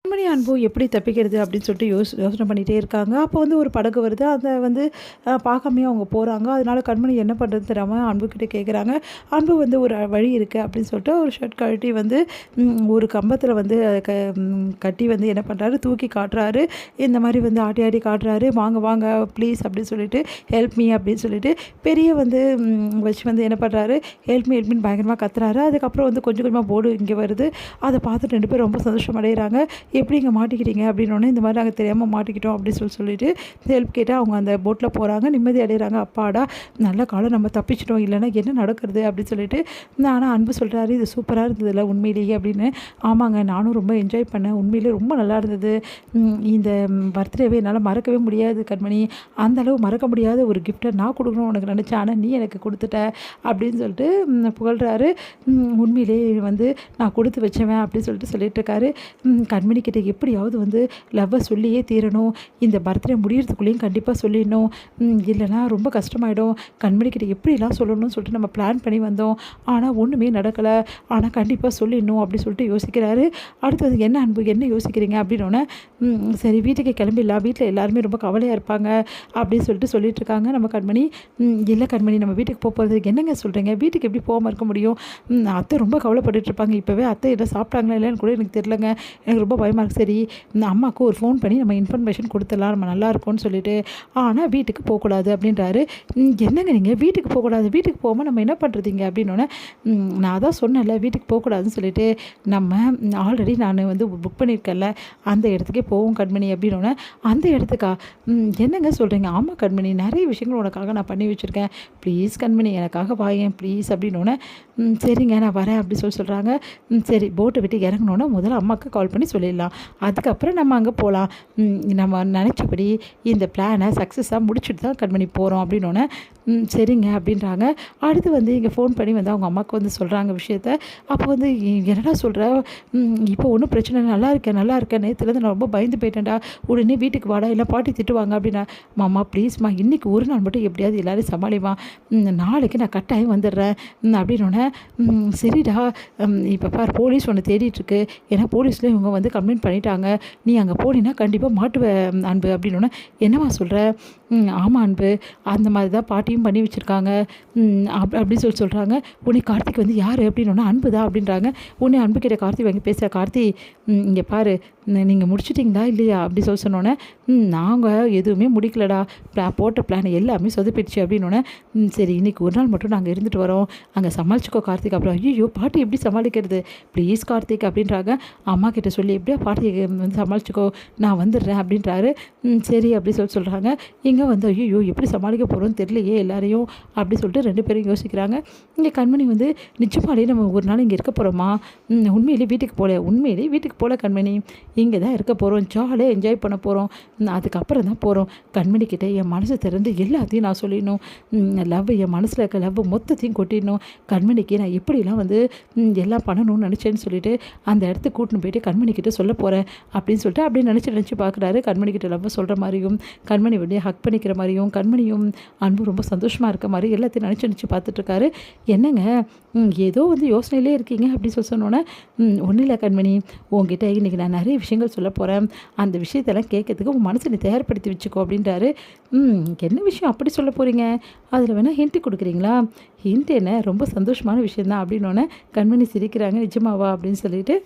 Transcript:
கண்மணி அன்பு எப்படி தப்பிக்கிறது அப்படின்னு சொல்லிட்டு யோசனை பண்ணிகிட்டே இருக்காங்க. அப்போ ஒரு படகு வருது. அதை பார்க்காமயே அவங்க போகிறாங்க. அதனால கண்மணி என்ன பண்ணுறதுன்னு தெரியாமல் அன்புக்கிட்ட கேட்குறாங்க. அன்பு ஒரு வழி இருக்குது அப்படின்னு சொல்லிட்டு ஒரு ஷர்ட் கழட்டி ஒரு கம்பத்தில் க கட்டி என்ன பண்ணுறாரு, தூக்கி காட்டுறாரு. இந்த மாதிரி ஆட்டி ஆட்டி காட்டுறாரு. வாங்க வாங்க ப்ளீஸ் அப்படின்னு சொல்லிட்டு ஹெல்ப் மீ அப்படின்னு சொல்லிட்டு பெரிய வச்சு என்ன பண்ணுறாரு, ஹெல்ப் மீன்னு பயங்கரமாக கத்துறாரு. அதுக்கப்புறம் கொஞ்சம் கொஞ்சமாக போர்டு இங்கே வருது. அதை பார்த்துட்டு 2 பேரும் ரொம்ப சந்தோஷம் அடைகிறாங்க. எப்படி இங்கே மாட்டிக்கிட்டீங்க அப்படின்னோடனே, இந்த மாதிரி நாங்கள் தெரியாமல் மாட்டிக்கிட்டோம் அப்படின்னு சொல்லிட்டு ஹெல்ப் கேட்டால் அவங்க அந்த போட்டில் போகிறாங்க. நிம்மதி அடைகிறாங்க. அப்பாடா நல்ல காலம் நம்ம தப்பிச்சிட்டோம், இல்லைன்னா என்ன நடக்கிறது அப்படின்னு சொல்லிட்டு. ஆனால் அன்பு சொல்கிறாரு, இது சூப்பராக இருந்ததில்ல உண்மையிலேயே அப்படின்னு. ஆமாங்க, நானும் ரொம்ப என்ஜாய் பண்ணேன், உண்மையிலே ரொம்ப நல்லா இருந்தது. இந்த பர்த்டேவே என்னால் மறக்கவே முடியாது கண்மணி. அந்த அளவு மறக்க முடியாத ஒரு கிஃப்ட்டை நான் கொடுக்கணும்னு உனக்கு நினச்சேன், ஆனால் நீ எனக்கு கொடுத்துட்ட அப்படின்னு சொல்லிட்டு புகழ்கிறாரு. உண்மையிலே நான் கொடுத்து வச்சவன் அப்படின்னு சொல்லிட்டு இருக்காரு. கண்மணி கிட்ட எப்படியாவது லவ்வை சொல்லியே தீரணும், இந்த பர்த்டே முடியறதுக்குள்ளேயும் கண்டிப்பாக சொல்லிடணும், இல்லைனா ரொம்ப கஷ்டமாயிடும். கண்மணி கிட்ட எப்படிலாம் சொல்லணும்னு சொல்லிட்டு நம்ம பிளான் பண்ணி வந்தோம், ஆனால் ஒன்றுமே நடக்கலை. ஆனால் கண்டிப்பாக சொல்லிடணும் அப்படின்னு சொல்லிட்டு யோசிக்கிறாரு. அடுத்தது என்ன அன்பு, என்ன யோசிக்கிறீங்க அப்படின்னோடனே, சரி வீட்டுக்கு கிளம்பிடலாம், வீட்டில் எல்லாருமே ரொம்ப கவலையாக இருப்பாங்க அப்படின்னு சொல்லிட்டு இருக்காங்க. நம்ம கண்மணி, இல்லை கண்மணி நம்ம வீட்டுக்கு போகிறதுக்கு என்னங்க சொல்கிறீங்க, வீட்டுக்கு எப்படி போகாமல் இருக்க முடியும், அத்தை ரொம்ப கவலைப்பட்டுட்டு இருப்பாங்க. இப்போவே அத்தை என்ன சாப்பிட்டாங்களா இல்லைன்னு கூட எனக்கு தெரிலங்க, எனக்கு ரொம்ப பயமாக இருக்குது. சரி இந்த அம்மாவுக்கு ஒரு ஃபோன் பண்ணி நம்ம இன்ஃபர்மேஷன் கொடுத்துடலாம், நம்ம நல்லாயிருக்கோன்னு சொல்லிட்டு. ஆனால் வீட்டுக்கு போகக்கூடாது அப்படின்றாரு. என்னங்க நீங்கள் வீட்டுக்கு போகக்கூடாது, வீட்டுக்கு போகாமல் நம்ம என்ன பண்ணுறதுங்க அப்படின்னோடனே, நான் தான் சொன்னேன்ல வீட்டுக்கு போகக்கூடாதுன்னு சொல்லிட்டு, நம்ம ஆல்ரெடி நான் புக் பண்ணியிருக்கேன்ல அந்த இடத்துக்கே போவோம் கண்மணி அப்படின்னோடனே. அந்த இடத்துக்கா, என்னங்க சொல்கிறீங்க, ஆமாம் கண்மணி நிறைய விஷயங்கள் உனக்காக நான் பண்ணி வச்சுருக்கேன், ப்ளீஸ் கண்மணி எனக்காக வாயேன் ப்ளீஸ் அப்படின்னோடனே. சரிங்க நான் வரேன் அப்படி சொல்கிறாங்க. சரி போட்டை விட்டு இறங்கினோன்னே முதல்ல அம்மாவுக்கு கால் பண்ணி சொல்லிடலாம், அதுக்கப்புறம் நம்ம அங்கே போகலாம், நம்ம நினச்சபடி இந்த பிளானை சக்ஸஸாக முடிச்சுட்டு தான் கண்மணி போகிறோம் அப்படின்னோடனே. சரிங்க அப்படின்றாங்க. அடுத்து இங்கே ஃபோன் பண்ணி அவங்க அம்மாவுக்கு சொல்கிறாங்க விஷயத்த. அப்போ என்னடா சொல்கிற, இப்போ ஒன்றும் பிரச்சனை இல்லை, நல்லா இருக்கேன், நேற்றுலேருந்து நான் ரொம்ப பயந்து போயிட்டேன்டா, உடனே வீட்டுக்கு வாடா இல்லை பாட்டி திட்டுவாங்க அப்படின்னா. மாமா ப்ளீஸ்மா இன்றைக்கி ஒரு நாள் மட்டும் எப்படியாவது எல்லோரும் சமாளிமா, நாளைக்கு நான் கட்டாயம் வந்துடுறேன் அப்படின்னோடனே. சரிடா இப்போ பார் போலீஸ் ஒன்று தேடிட்டுருக்கு, ஏன்னா போலீஸில் இவங்க கம்ப்ளைண்ட் பண்ணிட்டாங்க, நீ அங்கே போனீன்னா கண்டிப்பாக மாட்டுவேன் அன்பு அப்படின்னோடனே. என்னம்மா சொல்கிற, ஆமாம் அன்பு அந்த மாதிரி தான் பாட்டியும் பண்ணி வச்சுருக்காங்க அப்படின்னு சொல்கிறாங்க. உன்னை கார்த்திக் யார் அப்படின்னோடனே, அன்பு தான் அப்படின்றாங்க. உன்னை அன்பு கிட்ட கார்த்தி வாங்கி பேசுகிற, கார்த்தி இங்கே பாரு நீங்கள் முடிச்சிட்டிங்களா இல்லையா அப்படி சொன்னோன்னே. நாங்கள் எதுவுமே முடிக்கலடா, போட்ட பிளான் எல்லாமே சொதப்பிடுச்சு அப்படின்னோடனே. சரி இன்றைக்கி ஒரு நாள் மட்டும் நாங்கள் இருந்துட்டு வரோம், அங்கே சமாளிச்சுக்கோ கார்த்திக். அப்புறம் ஐயோ பாட்டி எப்படி சமாளிக்கிறது ப்ளீஸ் கார்த்திக் அப்படின்றாங்க. அம்மா கிட்ட சொல்லி எப்படியா பாட்டி சமாளிச்சுக்கோ, நான் வந்துடுறேன் அப்படின்றாரு. சரி அப்படி சொல்கிறாங்க. இங்கே ஐயோ எப்படி சமாளிக்க போகிறோன்னு தெரியலையே எல்லாரையும் அப்படி சொல்லிட்டு 2 பேரும் யோசிக்கிறாங்க. இங்கே கண்மணி நிச்சயமாலே நம்ம ஒரு நாள் இங்கே இருக்க போகிறோமா, உண்மையிலே வீட்டுக்கு போகல கண்மணி, இங்கே தான் இருக்க போகிறோம், ஜாலியாக என்ஜாய் பண்ண போகிறோம், அதுக்கப்புறம் தான் போகிறோம். கண்மணி கிட்டே என் மனசை திறந்து எல்லாத்தையும் நான் சொல்லிடணும், லவ் என் மனசில் இருக்க லவ் மொத்தத்தையும் கொட்டிடணும், கண்மணிக்கு நான் எப்படிலாம் எல்லாம் பண்ணணும்னு நினச்சேன்னு சொல்லிட்டு அந்த இடத்துக்கு கூட்டின்னு போயிட்டு கண்மணி கிட்டே சொல்ல போகிறேன் அப்படின்னு சொல்லிட்டு அப்படியே நினச்சி பார்க்குறாரு. கண்மணி கிட்ட லவ் சொல்கிற மாதிரியும், கண்மணி ஹக் பண்ணிக்கிற மாதிரியும், கண்மணியும் அன்பு ரொம்ப சந்தோஷமாக இருக்க மாதிரி எல்லாத்தையும் நினச்சி பார்த்துட்ருக்காரு. என்னங்க ஏதோ யோசனையிலே இருக்கீங்க அப்படின்னு சொன்னோன்னே. ஒன்றும் இல்லை கண்மணி, உங்ககிட்ட இன்றைக்கி நான் நிறைய விஷயங்கள் சொல்ல போகிறேன், அந்த விஷயத்தெல்லாம் கேட்கறதுக்கு உன் மனசை நீ தயார்படுத்தி வச்சுக்கோ அப்படின்றாரு. என்ன விஷயம் அப்படி சொல்ல போகிறீங்க, அதில் வேணால் ஹிண்ட்டு கொடுக்குறீங்களா, ஹிண்ட் என்ன ரொம்ப சந்தோஷமான விஷயந்தான் அப்படின்னோடனே கண்மணி சிரிக்கிறாங்க. நிஜமாவா அப்படின்னு சொல்லிட்டு.